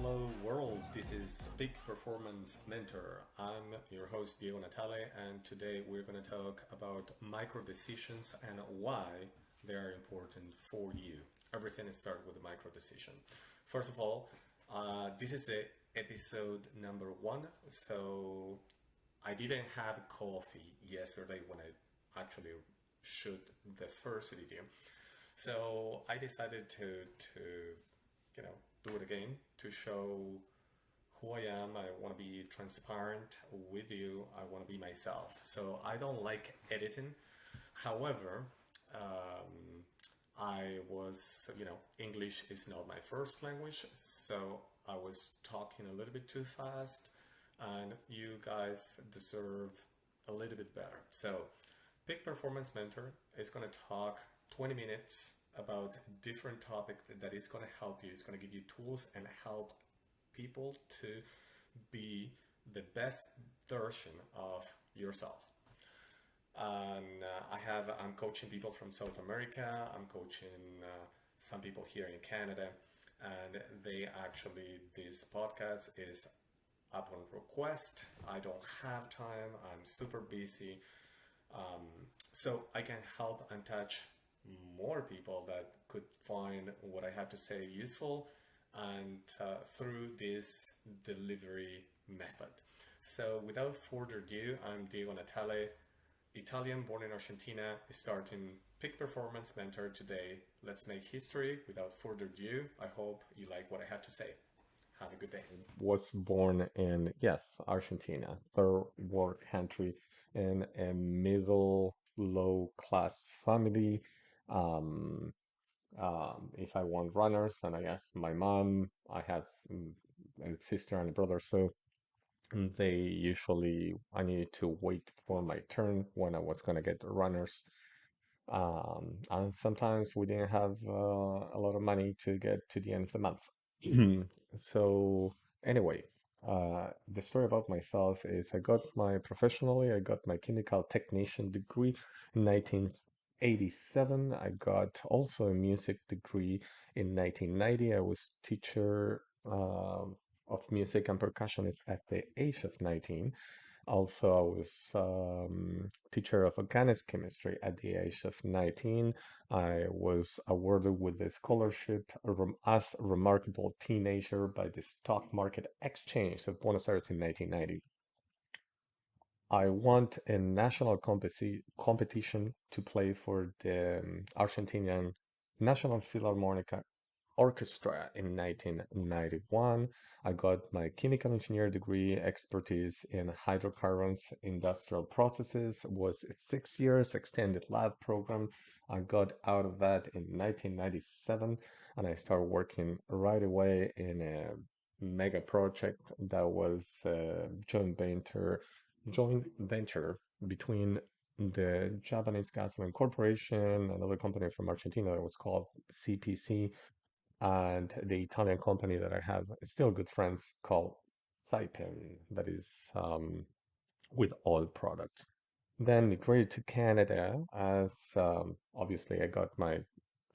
Hello world, this is Peak Performance Mentor. I'm your host Diego Natale, and today we're going to talk about micro decisions and why they are important for you. Everything starts with a micro decision. First of all, this is the episode number one, so I didn't have coffee yesterday when I actually shoot the first video. So I decided to you know do it again to show who I am. I want to be transparent with you. I want to be myself. So I don't like editing. However, um, I was, English is not my first language, so I was talking a little bit too fast, and you guys deserve a little bit better. So, Big Performance Mentor is going to talk 20 minutes about different topic that is going to help you. It's going to give you tools and help people to be the best version of yourself. And I'm coaching people from South America. I'm coaching some people here in Canada, and this podcast is upon request. I don't have time. I'm super busy, um, so I can help and touch more people that could find what I have to say useful, and through this delivery method. So without further ado, I'm Diego Natale, Italian born in Argentina, starting Peak Performance Mentor today. Let's make history without further ado. I hope you like what I have to say. Have a good day. Was born in, yes, Argentina, third world country, in a middle low class family. Um, if I want runners, and I guess my mom, I had a sister and a brother, so they usually, I needed to wait for my turn when I was gonna get the runners. And sometimes we didn't have a lot of money to get to the end of the month. So anyway, the story about myself is I got my chemical technician degree in 1987. I got also a music degree in 1990. I was teacher of music and percussionist at the age of 19. Also, I was teacher of organic chemistry at the age of 19. I was awarded with the scholarship as a remarkable teenager by the Stock Market Exchange of Buenos Aires in 1990. I won a national competition to play for the Argentinian National Philharmonic Orchestra in 1991. I got my chemical engineer degree, expertise in hydrocarbons, industrial processes, was a 6 years extended lab program. I got out of that in 1997, and I started working right away in a mega project that was a joint venture between the Japanese Gasoline Corporation, another company from Argentina that was called CPC, and the Italian company that I have still good friends called Saipem, that is with oil products. Then migrated to Canada as obviously I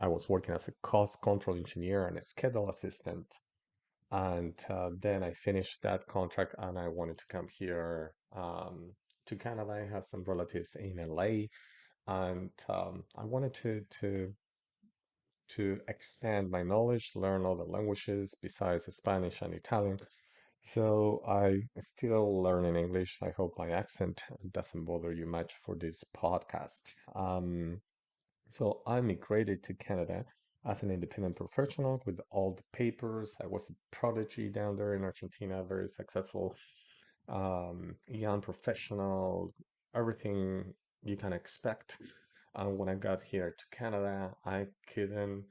was working as a cost control engineer and a schedule assistant. And then I finished that contract and I wanted to come here to Canada. I have some relatives in LA, and I wanted to extend my knowledge, learn other languages besides Spanish and Italian. So I still learn in English. I hope my accent doesn't bother you much for this podcast. So I migrated to Canada as an independent professional with all the papers. I was a prodigy down there in Argentina, very successful, young professional, everything you can expect. And when I got here to Canada, I couldn't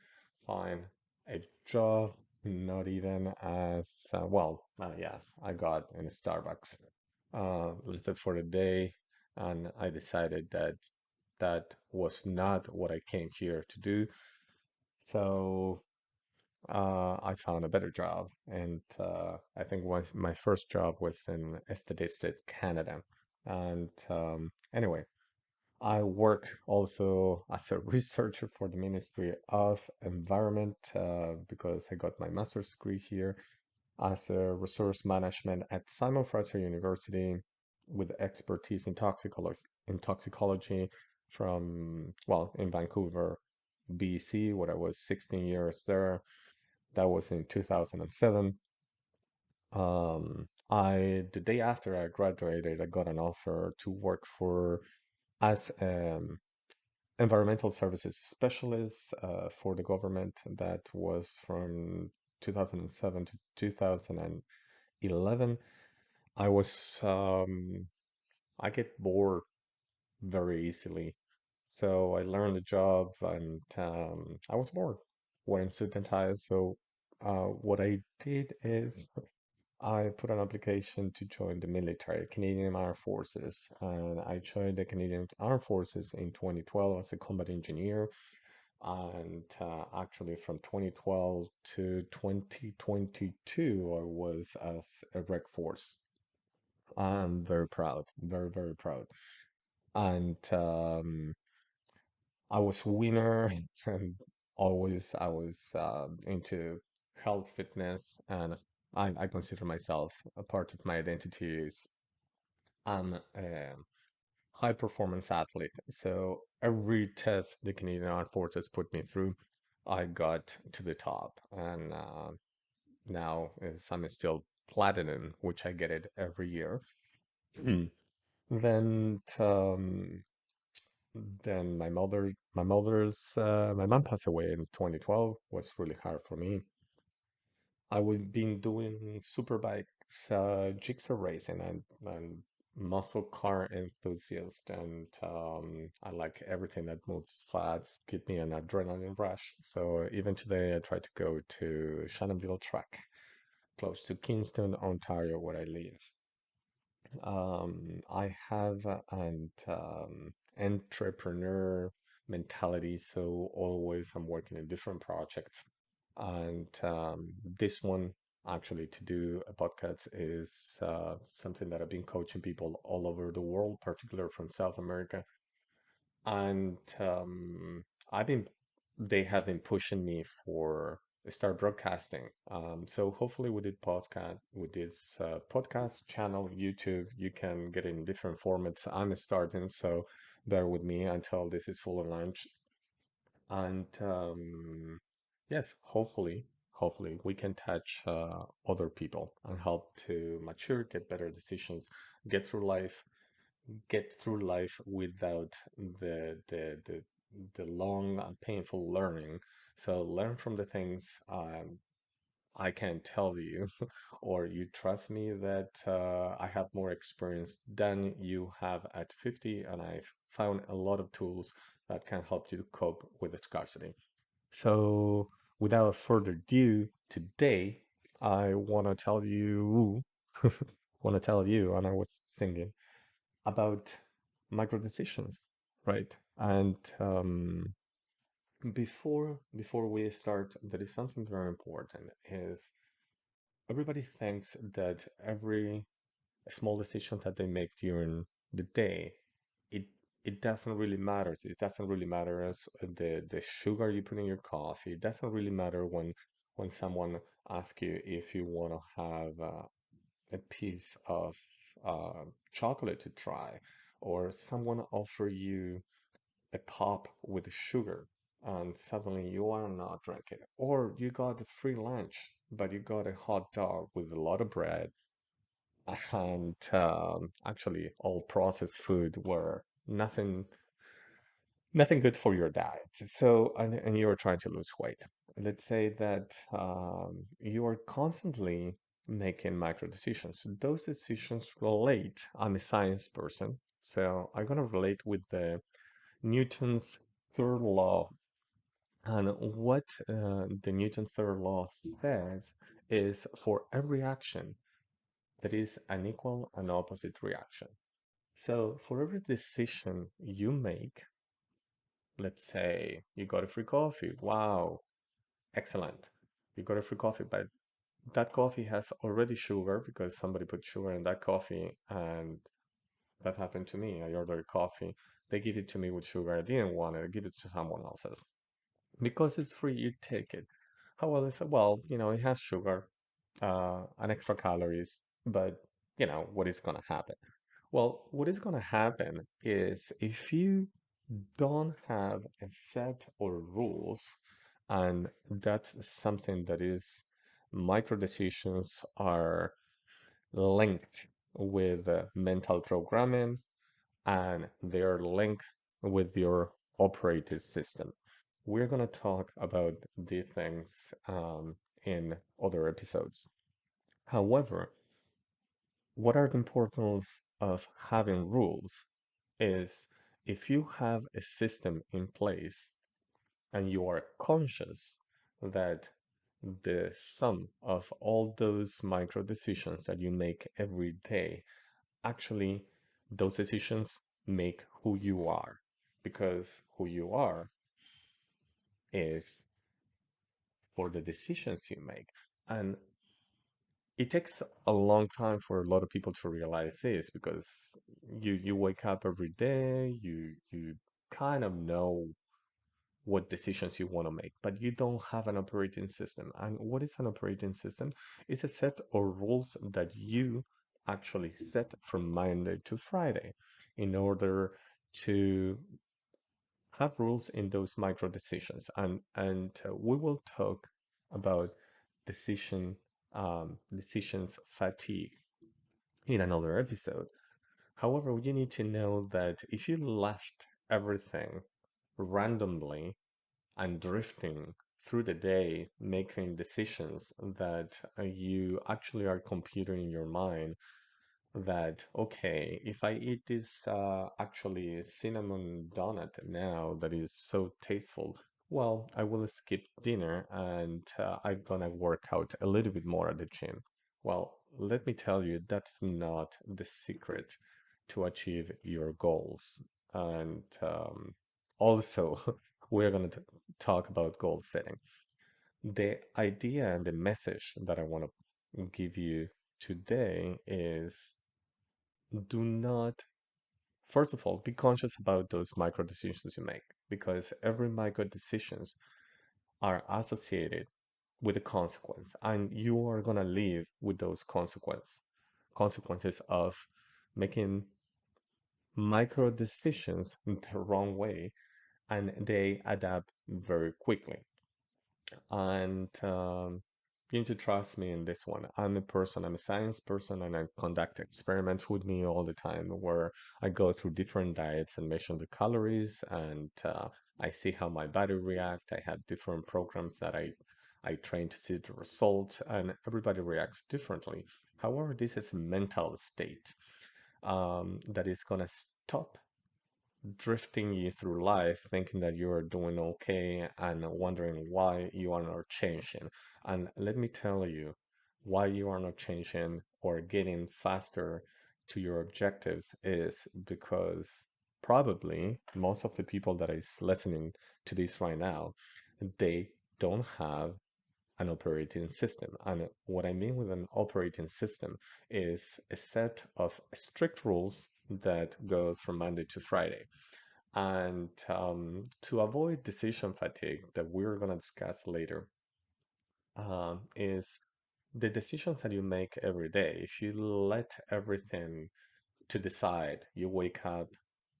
find a job, not even as yes, I got in Starbucks, listed for a day, and I decided that that was not what I came here to do. So I found a better job, and I think my first job was in Statistic Canada. And anyway, I work also as a researcher for the Ministry of Environment because I got my master's degree here. as a resource management at Simon Fraser University with expertise in toxicology from, well, in Vancouver, BC, where I was 16 years there. That was in 2007. The day after I graduated, I got an offer to work for as environmental services specialist for the government. That was from 2007 to 2011. I was I get bored very easily, so I learned the job and I was bored wearing suit and tie. So what I did is I put an application to join the military, Canadian Armed Forces, and I joined the Canadian Armed Forces in 2012 as a combat engineer. And actually, from 2012 to 2022, I was as a rec force. I'm very proud, very, very proud. And I was a winner, and always I was into health, fitness, and I consider myself a part of my identity is I'm a high performance athlete. So every test the Canadian Armed Forces put me through, I got to the top. And now is I'm still platinum, which I get it every year. Mm. Then then my mom passed away in 2012. Was really hard for me. I would been doing superbikes, jigsaw racing, and muscle car enthusiast, and I like everything that moves fast, give me an adrenaline rush. So even today, I try to go to Shannonville Track, close to Kingston, Ontario, where I live. I have an entrepreneur mentality, so always I'm working in different projects. And this one, actually, to do a podcast is something that I've been coaching people all over the world, particularly from South America. And they have been pushing me for start broadcasting. So hopefully with this podcast channel, YouTube, you can get in different formats. I'm starting, so bear with me until this is full launched. And yes, hopefully we can touch other people and help to mature, get better decisions, get through life get through life without the long and painful learning. So learn from the things I can tell you, or you trust me that I have more experience than you have at 50, and I've found a lot of tools that can help you to cope with the scarcity. So without further ado, today I want to tell you, and I was singing about micro decisions, right? And before we start, there is something very important. Is everybody thinks that every small decision that they make during the day, it it doesn't really matter. It doesn't really matter as the sugar you put in your coffee. It doesn't really matter when someone asks you if you want to have a piece of uh, chocolate to try, or someone offer you a pop with sugar, and suddenly you are not drinking, or you got a free lunch, but you got a hot dog with a lot of bread, and actually all processed food were nothing good for your diet. So, and you're trying to lose weight. Let's say that you are constantly making micro decisions. Those decisions relate. I'm a science person, so I'm going to relate with the Newton's third law. And what the Newton's third law says is for every action, there is an equal and opposite reaction. So for every decision you make, let's say you got a free coffee. Wow, excellent. You got a free coffee, but that coffee has already sugar because somebody put sugar in that coffee. And that happened to me. I ordered coffee. They give it to me with sugar. I didn't want it. I give it to someone else's. Because it's free, you take it. How well, I said, well, it has sugar. an extra calories, but what is going to happen? Well, what is going to happen is if you don't have a set or rules, and that's something that is micro decisions are linked with mental programming and they're linked with your operating system. We're going to talk about these things in other episodes. However, what are the importance of having rules is if you have a system in place and you are conscious that the sum of all those micro decisions that you make every day, actually, those decisions make who you are, because who you are is for the decisions you make. And it takes a long time for a lot of people to realize this because you wake up every day, you kind of know what decisions you want to make, but you don't have an operating system. And what is an operating system? It's a set of rules that you actually set from Monday to Friday in order to have rules in those micro decisions. And we will talk about decisions fatigue in another episode. However, you need to know that if you left everything randomly and drifting through the day, making decisions that you actually are computing in your mind that, okay, if I eat this actually cinnamon donut now that is so tasteful, well, I will skip dinner and I'm gonna work out a little bit more at the gym. Well, let me tell you, that's not the secret to achieve your goals. And also, we're going to talk about goal setting. The idea and the message that I want to give you today is do not, first of all, be conscious about those micro decisions you make because every micro decisions are associated with a consequence and you are going to live with those consequences of making micro decisions in the wrong way and they adapt very quickly. And you need to trust me in this one. I'm a science person, and I conduct experiments with me all the time where I go through different diets and measure the calories, and I see how my body react. I have different programs that I train to see the result, and everybody reacts differently. However, this is a mental state that is gonna stop drifting you through life thinking that you are doing okay and wondering why you are not changing. And let me tell you why you are not changing or getting faster to your objectives is because probably most of the people that is listening to this right now, they don't have an operating system. And what I mean with an operating system is a set of strict rules that goes from Monday to Friday. And to avoid decision fatigue that we're going to discuss later, is the decisions that you make every day. If you let everything to decide, you wake up,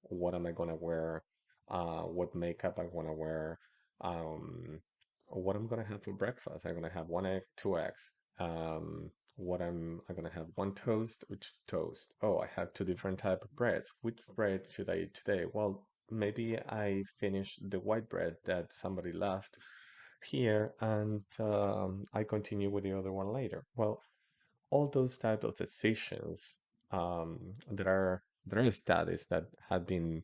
what am I going to wear? What makeup I want to wear? Um, what I'm going to have for breakfast? I'm going to have one egg, two eggs. I'm going to have one toast, which toast? Oh, I have two different type of breads. Which bread should I eat today? Well, maybe I finish the white bread that somebody left here and I continue with the other one later. Well, all those type of decisions, there are studies that have been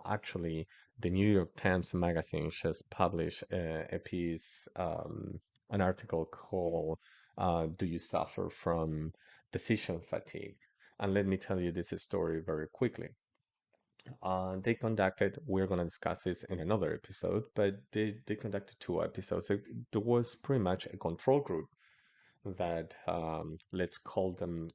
actually the New York Times Magazine just published a piece, an article called "Do You Suffer from Decision Fatigue?" And let me tell you this story very quickly. They conducted, we're going to discuss this in another episode, but they conducted two episodes. There was pretty much a control group that let's call them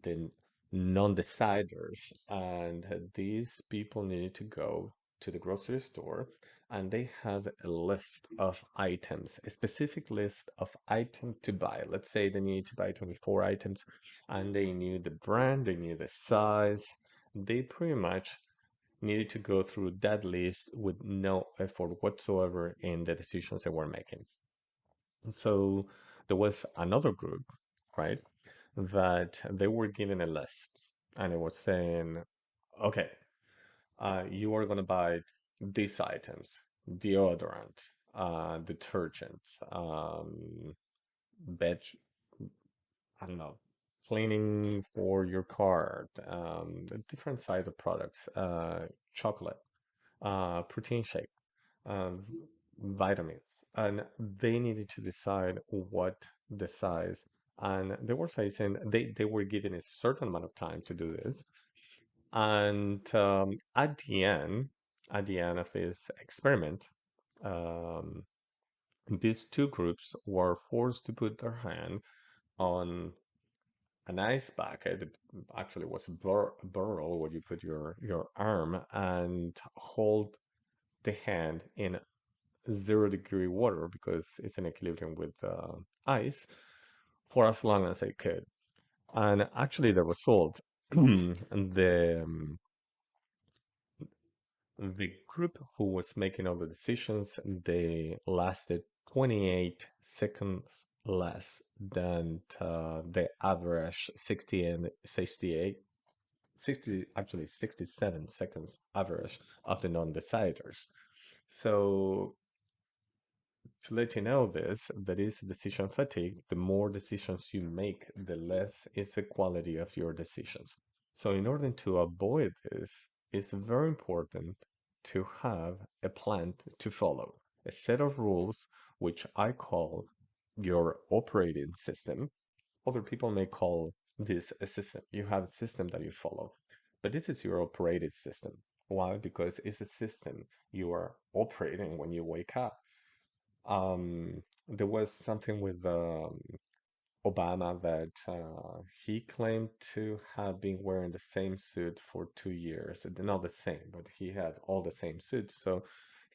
the non-deciders, and these people needed to go to the grocery store and they have a list of items, a specific list of items to buy. Let's say they need to buy 24 items and they knew the brand, they knew the size. They pretty much needed to go through that list with no effort whatsoever in the decisions they were making. So there was another group, right, that they were given a list and it was saying, okay, you are going to buy these items, deodorant, detergent, veg, I don't know, cleaning for your car, a different side of products, chocolate, protein shake, um, vitamins, and they needed to decide what the size. And they were facing, they were given a certain amount of time to do this. And at the end of this experiment, um, these two groups were forced to put their hand on an ice bucket. It actually was a burrow where you put your arm and hold the hand in 0-degree water because it's in equilibrium with ice for as long as they could. And actually, the result, the group who was making all the decisions, they lasted 28 seconds less than the average 60 and 68, 60, actually 67 seconds average of the non-deciders. So to let you know this, that is decision fatigue. The more decisions you make, the less is the quality of your decisions. So in order to avoid this, it's very important to have a plan to follow, a set of rules, which I call your operating system. Other people may call this a system. You have a system that you follow, but this is your operating system. Why? Because it's a system you are operating when you wake up. There was something with Obama that he claimed to have been wearing the same suit for 2 years. Not the same, but he had all the same suits. So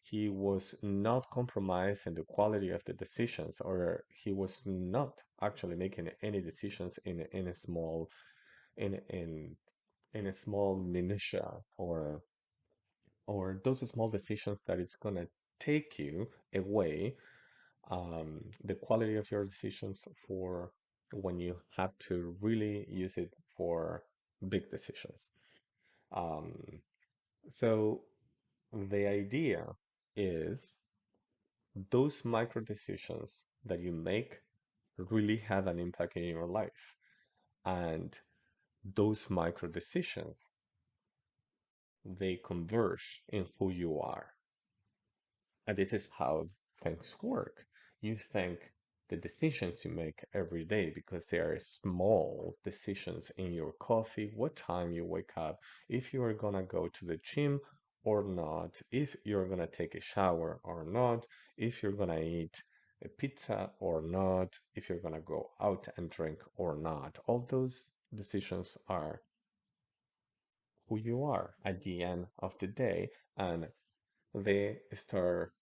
he was not compromising the quality of the decisions, or he was not actually making any decisions in a small in a small minutia or those small decisions that is gonna take you away the quality of your decisions for when you have to really use it for big decisions. Um, so the idea is those micro decisions that you make really have an impact in your life. And those micro decisions, they converge in who you are. And this is how things work. You think the decisions you make every day because they are small decisions in your coffee, what time you wake up, if you are gonna go to the gym or not, if you're gonna take a shower or not, if you're gonna eat a pizza or not, if you're gonna go out and drink or not. All those decisions are who you are at the end of the day, and they start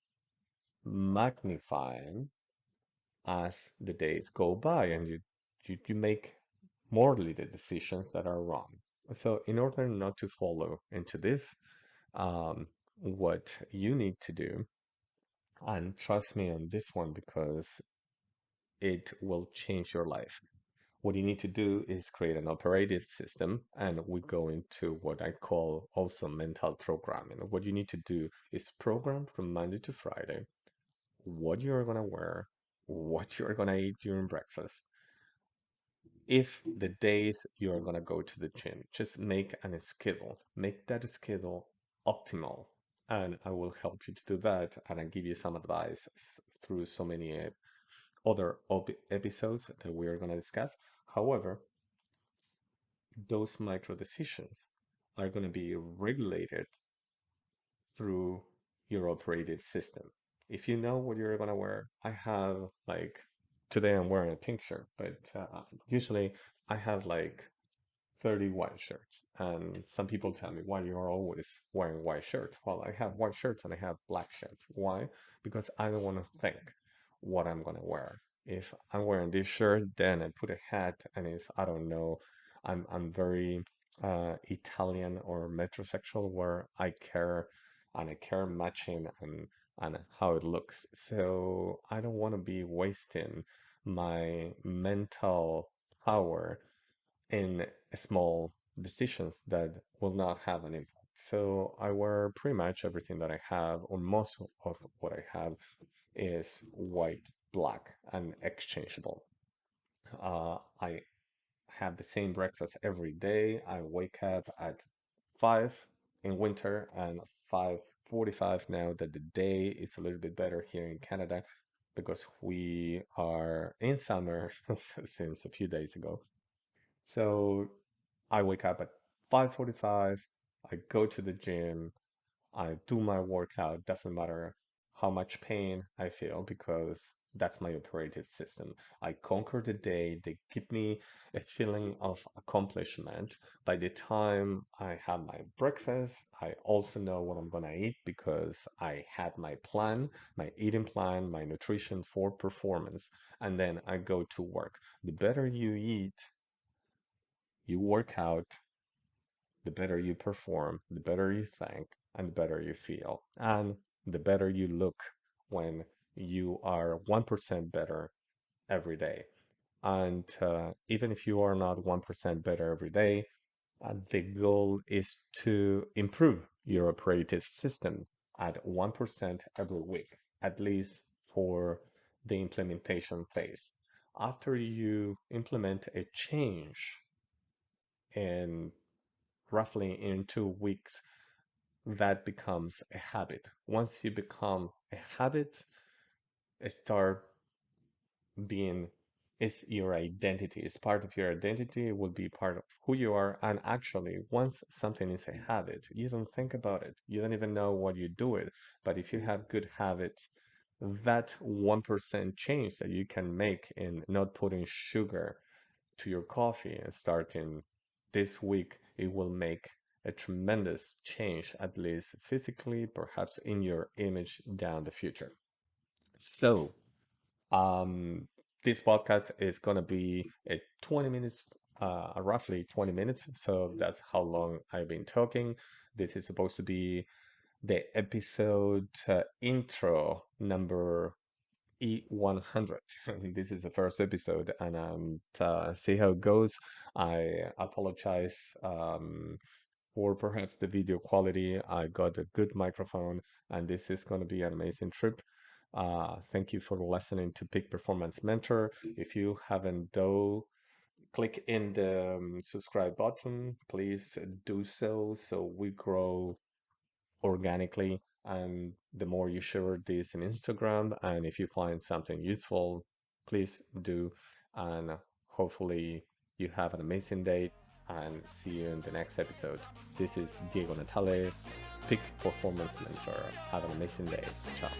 magnifying as the days go by and you make morally the decisions that are wrong. So in order not to follow into this, what you need to do, and trust me on this one because it will change your life. What you need to do is create an operating system, and we go into what I call also mental programming. What you need to do is program from Monday to Friday what you're gonna wear, what you're gonna eat during breakfast. If the days you're gonna go to the gym, just make an schedule. Make that schedule optimal. And I will help you to do that. And I give you some advice through so many other episodes that we are gonna discuss. However, those micro decisions are gonna be regulated through your operating system. If you know what you're gonna wear, I have like today I'm wearing a pink shirt, but usually I have like 30 white shirts. And some people tell me, why you're always wearing white shirts? Well, I have white shirts and I have black shirts. Why? Because I don't want to think what I'm gonna wear. If I'm wearing this shirt, then I put a hat, and if I don't know, I'm very Italian or metrosexual, where I care and I care matching and how it looks. So I don't want to be wasting my mental power in small decisions that will not have an impact. So I wear pretty much everything that I have, or most of what I have is white, black, and exchangeable. I have the same breakfast every day. I wake up at 5 in winter and 5:45 now that the day is a little bit better here in Canada because we are in summer since a few days ago. So I wake up at 5:45, I go to the gym, I do my workout, doesn't matter how much pain I feel because that's my operative system. I conquer the day, they give me a feeling of accomplishment. By the time I have my breakfast, I also know what I'm gonna eat because I had my plan, my eating plan, my nutrition for performance, and then I go to work. The better you eat, you work out, the better you perform, the better you think, and the better you feel. And the better you look when you are 1% better every day. And even if you are not 1% better every day, the goal is to improve your operating system at 1% every week, at least for the implementation phase. After you implement a change in roughly in 2 weeks, that becomes a habit. Once you become a habit, it start being is your identity. It's part of your identity. It will be part of who you are. And actually, once something is a habit, you don't think about it. You don't even know what you do it. But if you have good habits, that 1% change that you can make in not putting sugar to your coffee and starting this week, it will make a tremendous change, at least physically, perhaps in your image down the future. So, um, this podcast is going to be a 20 minutes, roughly 20 minutes. So that's how long I've been talking. This is supposed to be the episode intro number E100. This is the first episode, and see how it goes. I apologize for perhaps the video quality. I got a good microphone, and this is going to be an amazing trip. Thank you for listening to Peak Performance Mentor. If you haven't done, click in the subscribe button. Please do so we grow organically. And the more you share this in Instagram, and if you find something useful, please do. And hopefully, you have an amazing day and see you in the next episode. This is Diego Natale, Peak Performance Mentor. Have an amazing day. Ciao.